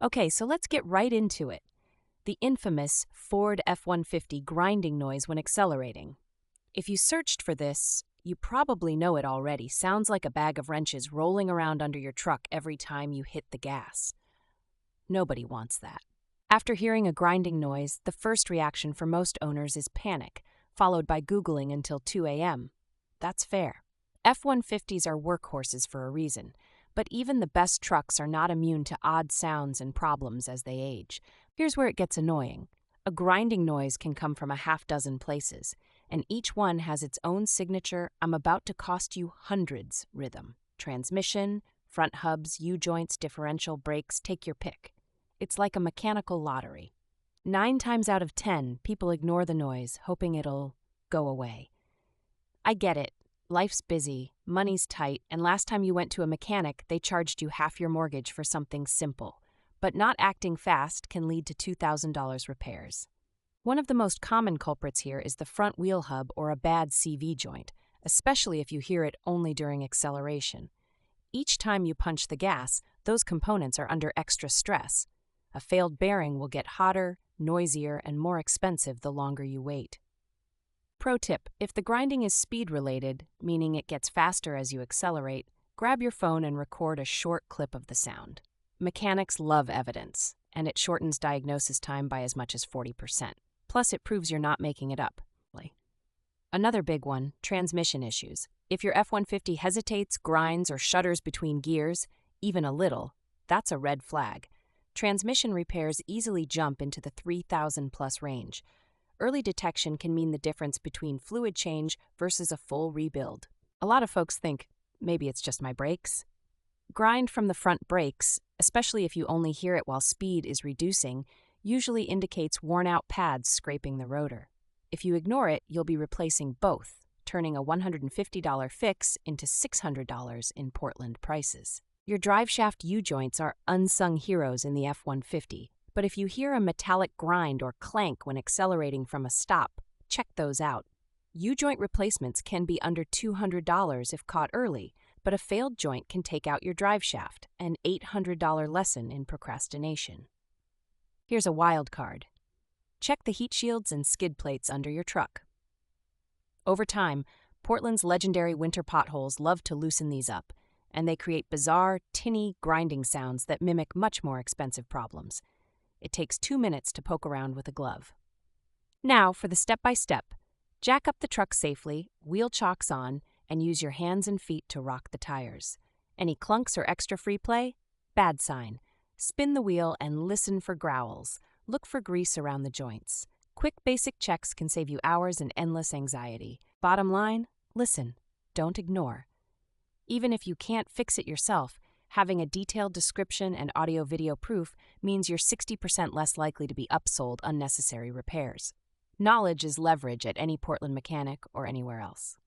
Okay, so let's get right into it. The infamous Ford F-150 grinding noise when accelerating. If you searched for this, you probably know it already. Sounds like a bag of wrenches rolling around under your truck every time you hit the gas. Nobody wants that. After hearing a grinding noise, the first reaction for most owners is panic, followed by Googling until 2 a.m. That's fair. F-150s are workhorses for a reason, but even the best trucks are not immune to odd sounds and problems as they age. Here's where it gets annoying. A grinding noise can come from a half dozen places, and each one has its own signature "I'm about to cost you hundreds" rhythm. Transmission, front hubs, U-joints, differential, brakes, take your pick. It's like a mechanical lottery. 9 times out of 10, people ignore the noise, hoping it'll go away. I get it. Life's busy, money's tight, and last time you went to a mechanic, they charged you half your mortgage for something simple. But not acting fast can lead to $2,000 repairs. One of the most common culprits here is the front wheel hub or a bad CV joint, especially if you hear it only during acceleration. Each time you punch the gas, those components are under extra stress. A failed bearing will get hotter, noisier, and more expensive the longer you wait. Pro tip: if the grinding is speed-related, meaning it gets faster as you accelerate, grab your phone and record a short clip of the sound. Mechanics love evidence, and it shortens diagnosis time by as much as 40%. Plus, it proves you're not making it up. Another big one, transmission issues. If your F-150 hesitates, grinds, or shudders between gears, even a little, that's a red flag. Transmission repairs easily jump into the 3,000+ range. Early detection can mean the difference between fluid change versus a full rebuild. A lot of folks think, maybe it's just my brakes. Grind from the front brakes, especially if you only hear it while speed is reducing, usually indicates worn-out pads scraping the rotor. If you ignore it, you'll be replacing both, turning a $150 fix into $600 in Portland prices. Your driveshaft U-joints are unsung heroes in the F-150. But if you hear a metallic grind or clank when accelerating from a stop, check those out. U-joint replacements can be under $200 if caught early, but a failed joint can take out your driveshaft, an $800 lesson in procrastination. Here's a wild card. Check the heat shields and skid plates under your truck. Over time, Portland's legendary winter potholes love to loosen these up, and they create bizarre, tinny, grinding sounds that mimic much more expensive problems. It takes 2 minutes to poke around with a glove. Now for the step-by-step. Jack up the truck safely, wheel chocks on, and use your hands and feet to rock the tires. Any clunks or extra free play? Bad sign. Spin the wheel and listen for growls. Look for grease around the joints. Quick basic checks can save you hours and endless anxiety. Bottom line, listen, don't ignore. Even if you can't fix it yourself, having a detailed description and audio-video proof means you're 60% less likely to be upsold unnecessary repairs. Knowledge is leverage at any Portland mechanic or anywhere else.